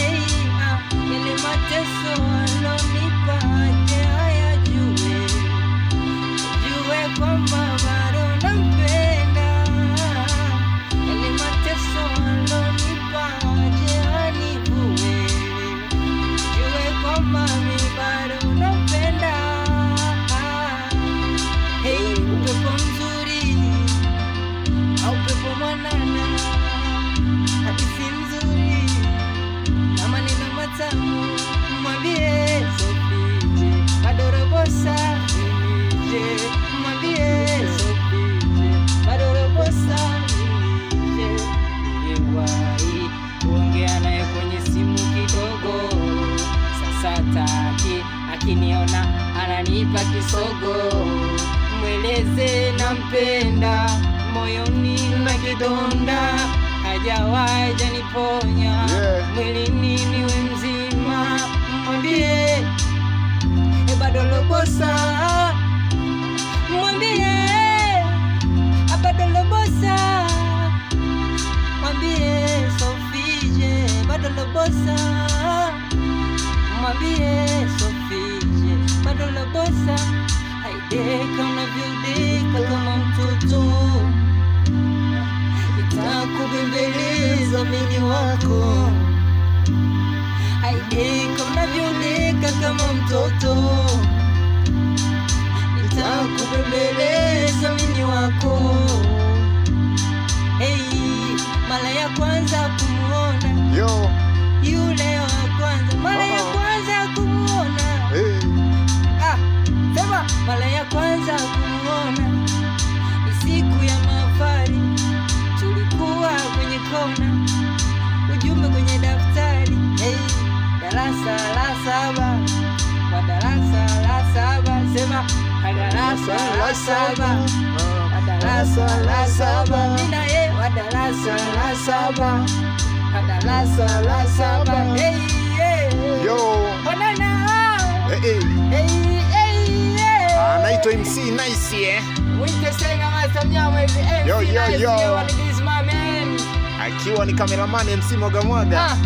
Yale mateso alonipa aje ayajue, jue kwamba bado nampenda. Yale mateso alonipa aje anivue, jue kwamba mi bado nampenda. Upepo mzuri au upepo mwanana, hadithi nzuri na maneno matamu, mwambie Sofije bado robo saa nije, mwambie Sofije bado robo saa nije. Yewahi kuongea naye kwenye simu kidogo, sasa taki akiniona ananipa kisogo. Mweleze nampenda, moyoni na kidonda, hajawahi janiponya, mwilini niwe mzima. Mwambie bado robo saa, mwambie bado robo saa, mwambie Sofije bado robo saa, mwambie Sofije bado robo saa. Haideka unavyodeka kama mtoto, nitakubembeleza mimi wako. Haideka unavyodeka kama mtoto, nitakubembeleza mimi wako. Mara ya kwanza kumuona yule wa kwanza, mara ya kwanza kumuona mara ya kwanza kumuona ni siku ya mahafali, tulikuwa kwenye kona, ujumbe kwenye daftari. Darasa la saba, wa darasa la saba, sema darasa la saba, wa darasa la saba, mina wa darasa la saba, wa darasa la saba. Banana anaitwa MC Nice akiwa ni cameraman MC Mwaga Mwaga.